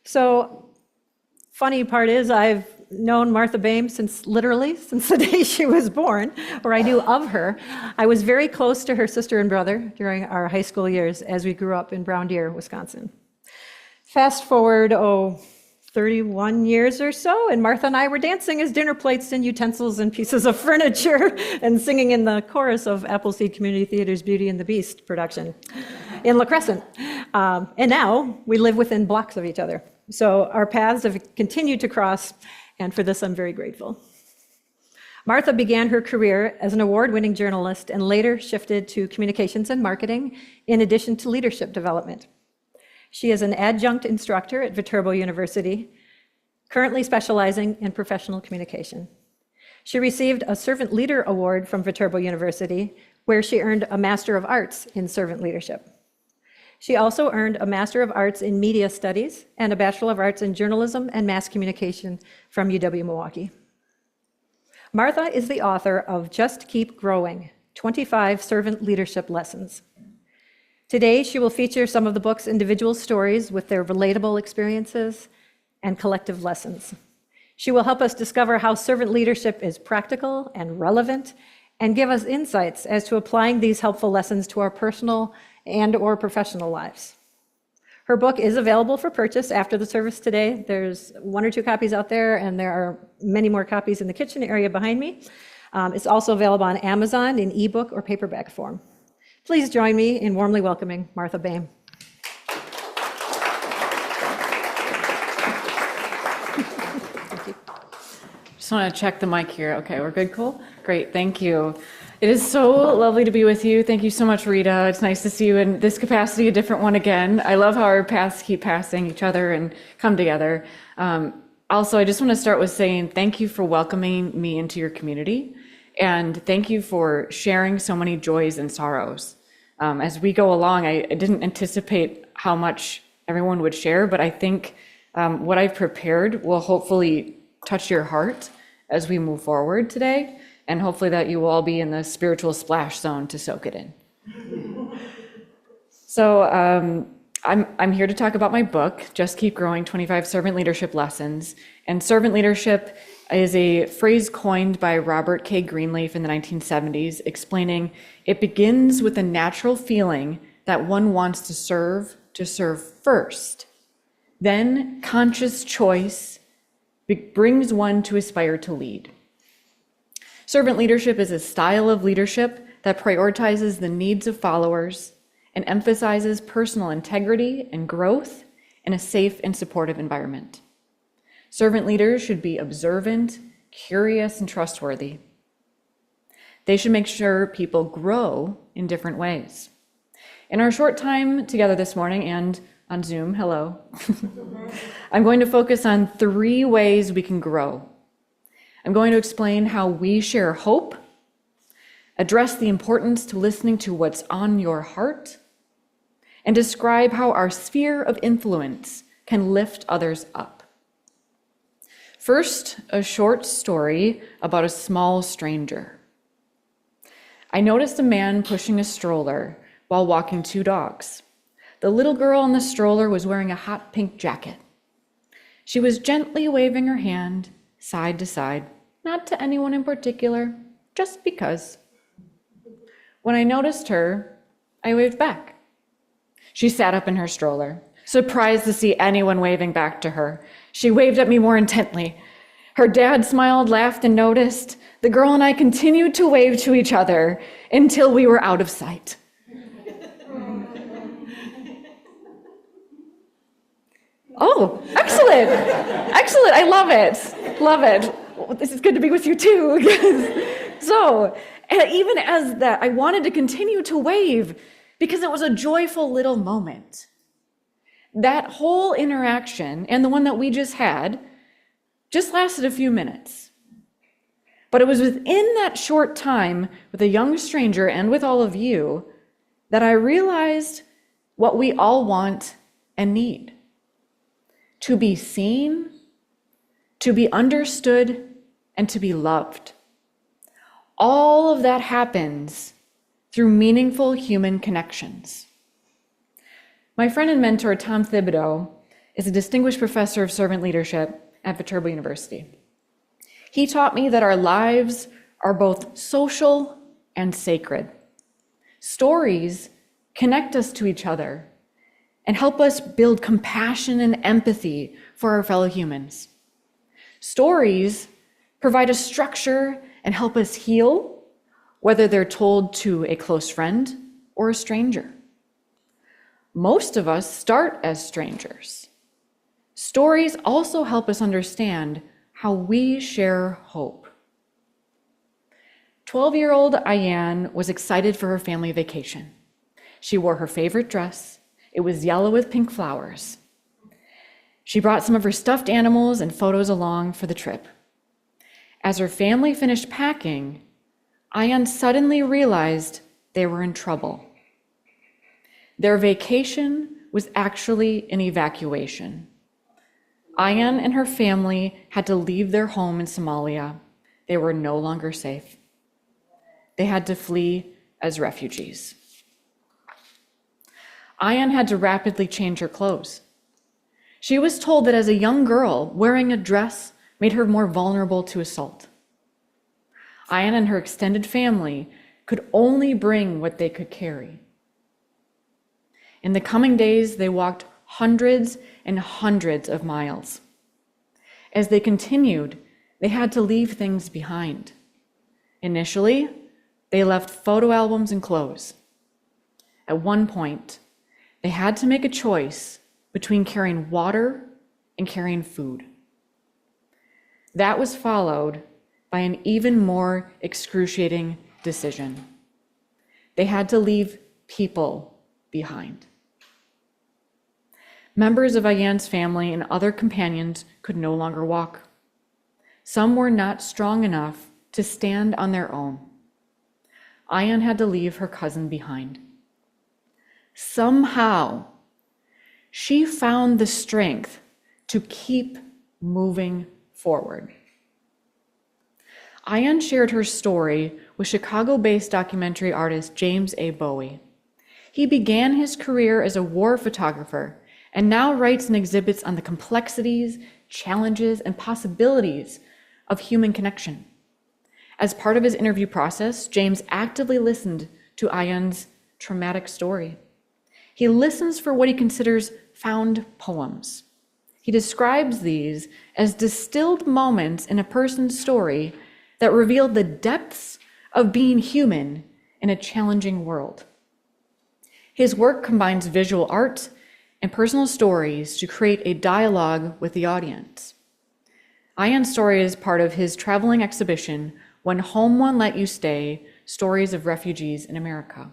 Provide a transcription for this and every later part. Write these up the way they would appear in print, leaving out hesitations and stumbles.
So, funny part is I've known Martha Boehm literally since the day she was born, or I knew of her. I was very close to her sister and brother during our high school years as we grew up in Brown Deer, Wisconsin. Fast forward, 31 years or so, and Martha and I were dancing as dinner plates and utensils and pieces of furniture and singing in the chorus of Appleseed Community Theater's Beauty and the Beast production in La Crescent. And now we live within blocks of each other. So our paths have continued to cross, and for this I'm very grateful. Martha began her career as an award-winning journalist and later shifted to communications and marketing in addition to leadership development. She is an adjunct instructor at Viterbo University, currently specializing in professional communication. She received a Servant Leader Award from Viterbo University, where she earned a Master of Arts in Servant Leadership. She also earned a Master of Arts in Media Studies and a Bachelor of Arts in Journalism and Mass Communication from UW-Milwaukee. Martha is the author of Just Keep Growing, 25 Servant Leadership Lessons. Today, she will feature some of the book's individual stories with their relatable experiences and collective lessons. She will help us discover how servant leadership is practical and relevant and give us insights as to applying these helpful lessons to our personal and/or professional lives. Her book is available for purchase after the service today. There's 1 or 2 copies out there, and there are many more copies in the kitchen area behind me. It's also available on Amazon in ebook or paperback form. Please join me in warmly welcoming Martha Boehm. Just want to check the mic here. Okay, we're good, cool? Great, thank you. It is so lovely to be with you. Thank you so much, Rita. It's nice to see you in this capacity, a different one again. I love how our paths keep passing each other and come together. Also, I just want to start with saying thank you for welcoming me into your community. And thank you for sharing so many joys and sorrows. As we go along, I didn't anticipate how much everyone would share, but I think what I've prepared will hopefully touch your heart as we move forward today, and hopefully that you will all be in the spiritual splash zone to soak it in. So I'm here to talk about my book, Just Keep Growing, 25 Servant Leadership Lessons. And servant leadership is a phrase coined by Robert K. Greenleaf in the 1970s, explaining it begins with a natural feeling that one wants to serve first. Then conscious choice brings one to aspire to lead. Servant leadership is a style of leadership that prioritizes the needs of followers and emphasizes personal integrity and growth in a safe and supportive environment. Servant leaders should be observant, curious, and trustworthy. They should make sure people grow in different ways. In our short time together this morning and on Zoom, hello, I'm going to focus on 3 ways we can grow. I'm going to explain how we share hope, address the importance to listening to what's on your heart, and describe how our sphere of influence can lift others up. First, a short story about a small stranger. I noticed a man pushing a stroller while walking 2 dogs. The little girl in the stroller was wearing a hot pink jacket. She was gently waving her hand side to side, not to anyone in particular, just because. When I noticed her, I waved back. She sat up in her stroller, surprised to see anyone waving back to her. She waved at me more intently. Her dad smiled, laughed, and noticed. The girl and I continued to wave to each other until we were out of sight. Oh, excellent. Excellent. I love it. Love it. Well, this is good to be with you too. So, even as that, I wanted to continue to wave because it was a joyful little moment. That whole interaction, and the one that we just had, just lasted a few minutes. But it was within that short time with a young stranger and with all of you that I realized what we all want and need. To be seen, to be understood, and to be loved. All of that happens through meaningful human connections. My friend and mentor, Tom Thibodeau, is a distinguished professor of servant leadership at Viterbo University. He taught me that our lives are both social and sacred. Stories connect us to each other and help us build compassion and empathy for our fellow humans. Stories provide a structure and help us heal, whether they're told to a close friend or a stranger. Most of us start as strangers. Stories also help us understand how we share hope. 12-year-old Ayan was excited for her family vacation. She wore her favorite dress. It was yellow with pink flowers. She brought some of her stuffed animals and photos along for the trip. As her family finished packing, Ayan suddenly realized they were in trouble. Their vacation was actually an evacuation. Ayan and her family had to leave their home in Somalia. They were no longer safe. They had to flee as refugees. Ayan had to rapidly change her clothes. She was told that as a young girl, wearing a dress made her more vulnerable to assault. Ayan and her extended family could only bring what they could carry. In the coming days, they walked hundreds and hundreds of miles. As they continued, they had to leave things behind. Initially, they left photo albums and clothes. At one point, they had to make a choice between carrying water and carrying food. That was followed by an even more excruciating decision. They had to leave people behind. Members of Ayan's family and other companions could no longer walk. Some were not strong enough to stand on their own. Ayan had to leave her cousin behind. Somehow, she found the strength to keep moving forward. Ayan shared her story with Chicago-based documentary artist James A. Bowie. He began his career as a war photographer and now writes and exhibits on the complexities, challenges, and possibilities of human connection. As part of his interview process, James actively listened to Ayan's traumatic story. He listens for what he considers found poems. He describes these as distilled moments in a person's story that reveal the depths of being human in a challenging world. His work combines visual art and personal stories to create a dialogue with the audience. Ayan's story is part of his traveling exhibition, When Home Won't Let You Stay, Stories of Refugees in America.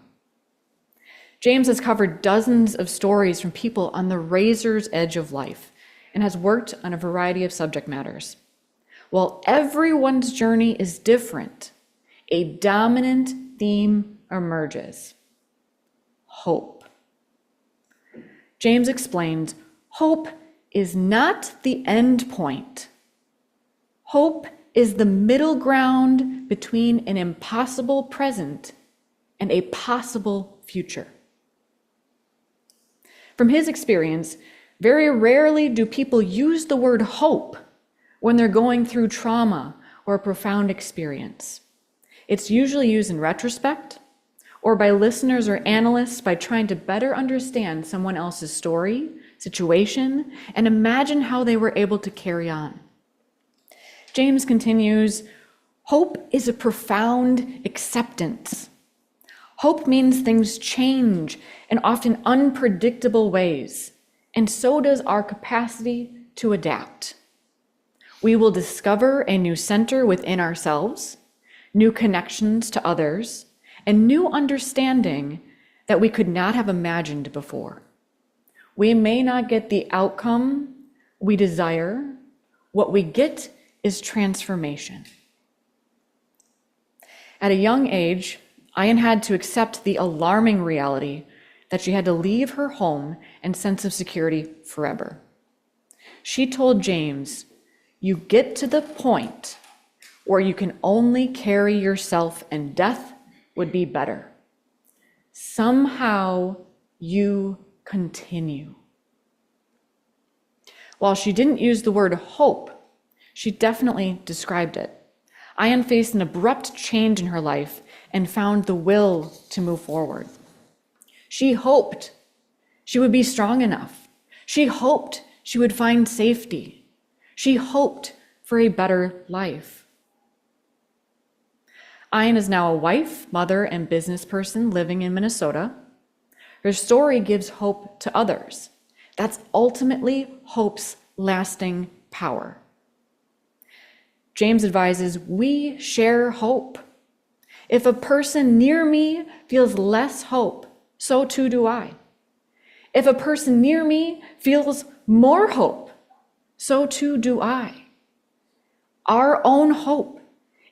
James has covered dozens of stories from people on the razor's edge of life and has worked on a variety of subject matters. While everyone's journey is different, a dominant theme emerges: hope. James explains, hope is not the end point. Hope is the middle ground between an impossible present and a possible future. From his experience, very rarely do people use the word hope when they're going through trauma or a profound experience. It's usually used in retrospect or by listeners or analysts by trying to better understand someone else's story, situation, and imagine how they were able to carry on. James continues, hope is a profound acceptance. Hope means things change in often unpredictable ways, and so does our capacity to adapt. We will discover a new center within ourselves, new connections to others, and new understanding that we could not have imagined before. We may not get the outcome we desire. What we get is transformation. At a young age, Ayan had to accept the alarming reality that she had to leave her home and sense of security forever. She told James, "You get to the point where you can only carry yourself and death would be better. Somehow you continue." While she didn't use the word hope, she definitely described it. Ayan faced an abrupt change in her life and found the will to move forward. She hoped she would be strong enough. She hoped she would find safety. She hoped for a better life. Ayan is now a wife, mother, and business person living in Minnesota. Her story gives hope to others. That's ultimately hope's lasting power. James advises, we share hope. If a person near me feels less hope, so too do I. If a person near me feels more hope, so too do I. Our own hope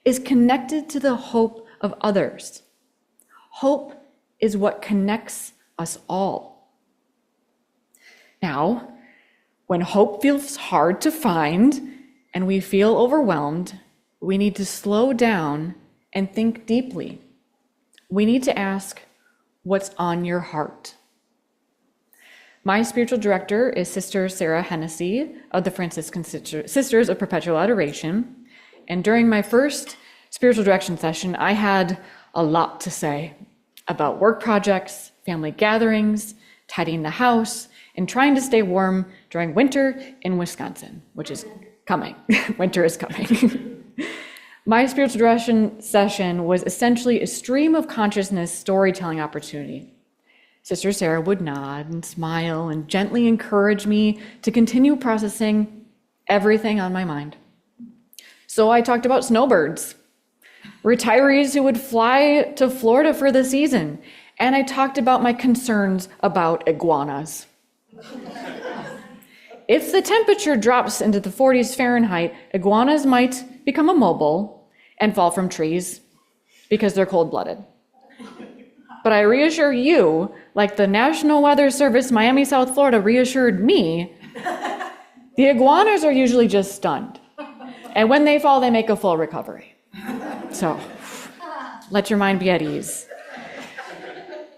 is connected to the hope of others. Hope is what connects us all. Now, when hope feels hard to find and we feel overwhelmed, we need to slow down and think deeply. We need to ask, what's on your heart? My spiritual director is Sister Sarah Hennessy of the Franciscan Sisters of Perpetual Adoration. And during my first spiritual direction session, I had a lot to say about work projects, family gatherings, tidying the house, and trying to stay warm during winter in Wisconsin, which is coming. Winter is coming. My spiritual direction session was essentially a stream of consciousness storytelling opportunity. Sister Sarah would nod and smile and gently encourage me to continue processing everything on my mind. So I talked about snowbirds, retirees who would fly to Florida for the season, and I talked about my concerns about iguanas. If the temperature drops into the 40s Fahrenheit, iguanas might become immobile and fall from trees because they're cold-blooded. But I reassure you, like the National Weather Service Miami South Florida reassured me, the iguanas are usually just stunned. And when they fall, they make a full recovery. So let your mind be at ease.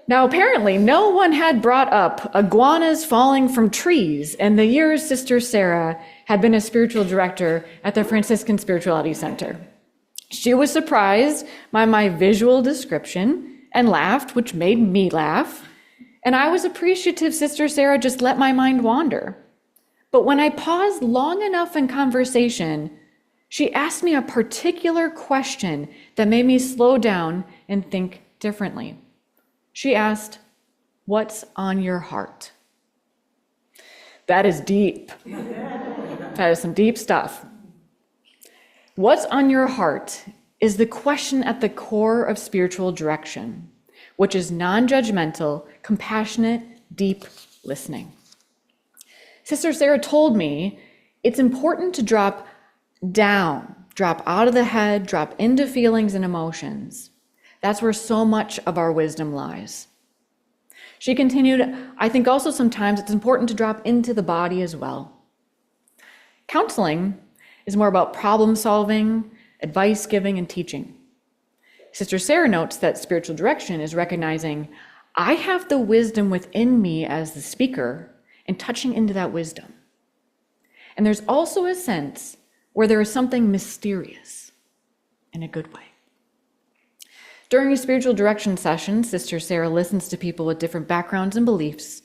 Now, apparently, no one had brought up iguanas falling from trees in the years Sister Sarah had been a spiritual director at the Franciscan Spirituality Center. She was surprised by my visual description and laughed, which made me laugh. And I was appreciative Sister Sarah just let my mind wander. But when I paused long enough in conversation, she asked me a particular question that made me slow down and think differently. She asked, "What's on your heart?" That is deep. That is some deep stuff. What's on your heart is the question at the core of spiritual direction, which is non-judgmental, compassionate, deep listening. Sister Sarah told me it's important to drop down, drop out of the head, drop into feelings and emotions. That's where so much of our wisdom lies. She continued, I think also sometimes it's important to drop into the body as well. Counseling is more about problem solving, advice giving, and teaching. Sister Sarah notes that spiritual direction is recognizing I have the wisdom within me as the speaker and touching into that wisdom. And there's also a sense where there is something mysterious in a good way. During a spiritual direction session, Sister Sarah listens to people with different backgrounds and beliefs,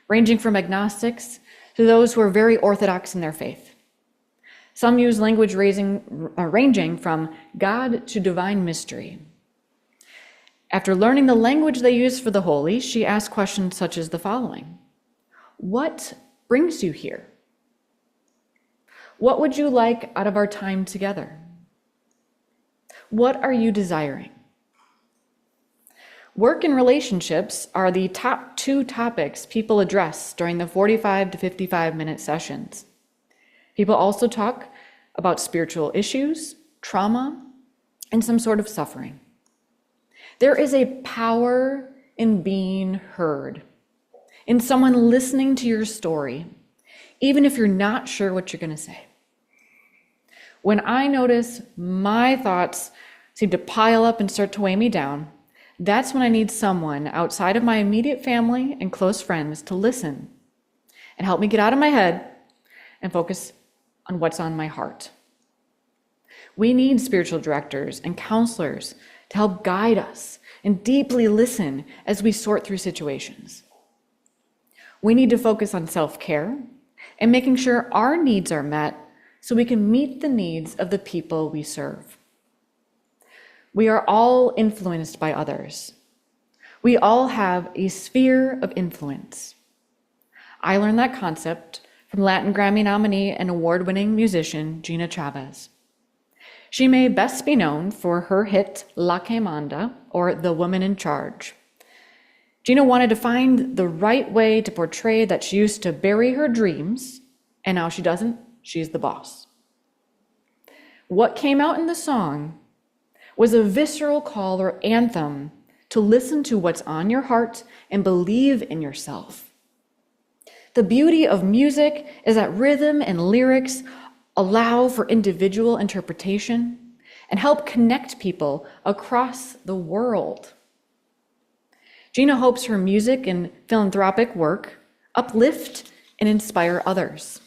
ranging from agnostics to those who are very orthodox in their faith. Some use language ranging from God to divine mystery. After learning the language they use for the holy, she asks questions such as the following. What brings you here? What would you like out of our time together? What are you desiring? Work and relationships are the top 2 topics people address during the 45 to 55-minute sessions. People also talk about spiritual issues, trauma, and some sort of suffering. There is a power in being heard, in someone listening to your story, even if you're not sure what you're going to say. When I notice my thoughts seem to pile up and start to weigh me down, that's when I need someone outside of my immediate family and close friends to listen and help me get out of my head and focus on what's on my heart. We need spiritual directors and counselors to help guide us and deeply listen as we sort through situations. We need to focus on self-care and making sure our needs are met so we can meet the needs of the people we serve. We are all influenced by others. We all have a sphere of influence. I learned that concept from Latin Grammy nominee and award-winning musician Gina Chavez. She may best be known for her hit La Que Manda, or The Woman in Charge. Gina wanted to find the right way to portray that she used to bury her dreams, and now she doesn't, she's the boss. What came out in the song was a visceral call or anthem to listen to what's on your heart and believe in yourself. The beauty of music is that rhythm and lyrics allow for individual interpretation and help connect people across the world. Gina hopes her music and philanthropic work uplift and inspire others.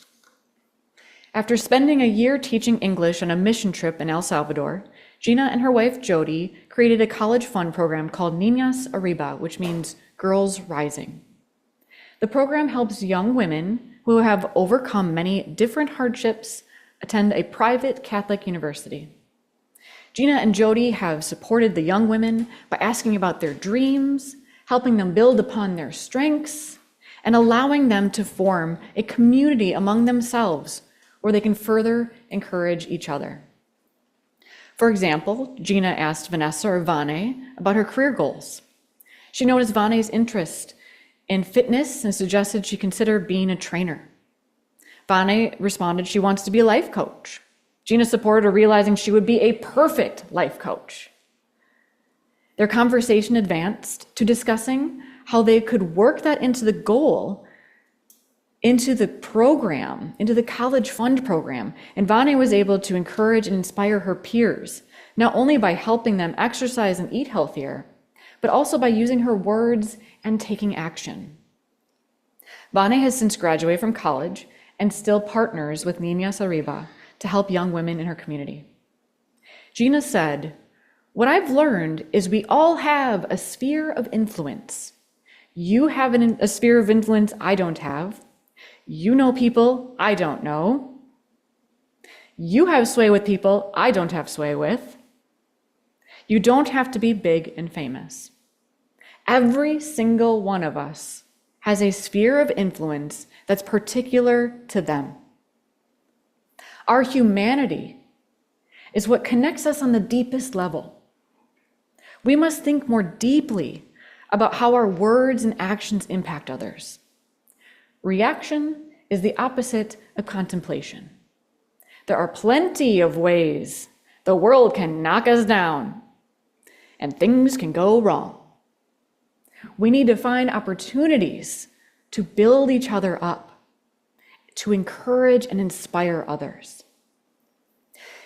After spending a year teaching English on a mission trip in El Salvador, Gina and her wife Jody created a college fund program called Niñas Arriba, which means Girls Rising. The program helps young women who have overcome many different hardships attend a private Catholic university. Gina and Jody have supported the young women by asking about their dreams, helping them build upon their strengths, and allowing them to form a community among themselves where they can further encourage each other. For example, Gina asked Vanessa or Vane about her career goals. She noticed Vane's interest in fitness and suggested she consider being a trainer. Vane responded she wants to be a life coach. Gina supported her, realizing she would be a perfect life coach. Their conversation advanced to discussing how they could work that into the goal, into the program, into the college fund program. And Vane was able to encourage and inspire her peers, not only by helping them exercise and eat healthier, but also by using her words and taking action. Vane has since graduated from college and still partners with Niñas Arriba to help young women in her community. Gina said, "What I've learned is we all have a sphere of influence. You have a sphere of influence I don't have. You know people I don't know. You have sway with people I don't have sway with. You don't have to be big and famous. Every single one of us has a sphere of influence that's particular to them. Our humanity is what connects us on the deepest level. We must think more deeply about how our words and actions impact others. Reaction is the opposite of contemplation. There are plenty of ways the world can knock us down and things can go wrong. We need to find opportunities to build each other up, to encourage and inspire others.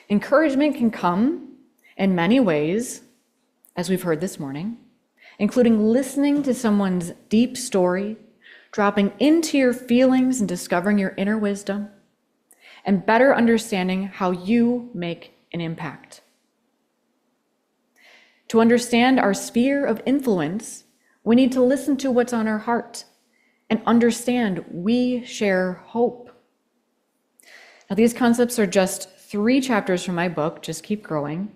Encouragement can come in many ways, as we've heard this morning, including listening to someone's deep story, dropping into your feelings and discovering your inner wisdom, and better understanding how you make an impact. To understand our sphere of influence, we need to listen to what's on our heart and understand we share hope. Now, these concepts are just 3 chapters from my book, Just Keep Growing.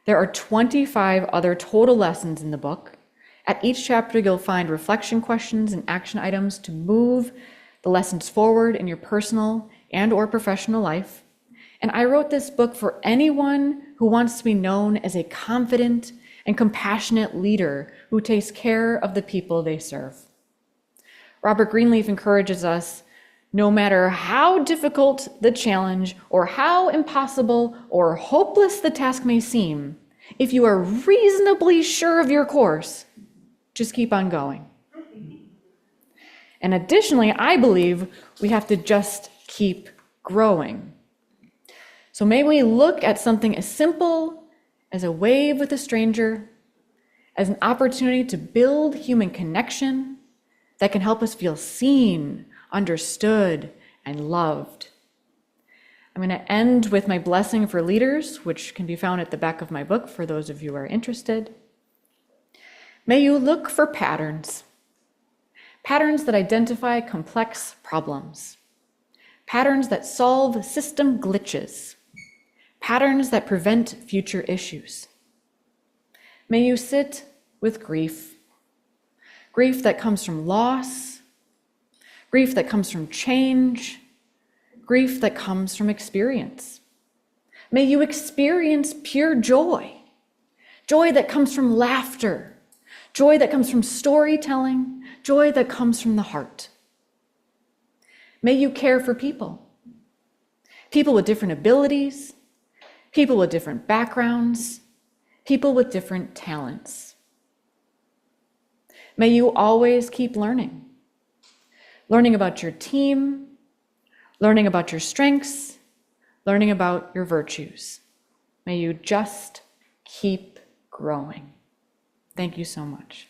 There are 25 other total lessons in the book. At each chapter, you'll find reflection questions and action items to move the lessons forward in your personal and/or professional life. And I wrote this book for anyone who wants to be known as a confident and compassionate leader who takes care of the people they serve. Robert Greenleaf encourages us, no matter how difficult the challenge or how impossible or hopeless the task may seem, if you are reasonably sure of your course, just keep on going. And additionally, I believe we have to just keep growing. So may we look at something as simple as a wave with a stranger as an opportunity to build human connection that can help us feel seen, understood, and loved I'm going to end with my blessing for leaders, which can be found at the back of my book for those of you who are interested. May you look for patterns. Patterns that identify complex problems. Patterns that solve system glitches. Patterns that prevent future issues. May you sit with grief. Grief that comes from loss. Grief that comes from change. Grief that comes from experience. May you experience pure joy. Joy that comes from laughter. Joy that comes from storytelling. Joy that comes from the heart. May you care for people. People with different abilities. People with different backgrounds. People with different talents. May you always keep learning. Learning about your team. Learning about your strengths. Learning about your virtues. May you just keep growing. Thank you so much.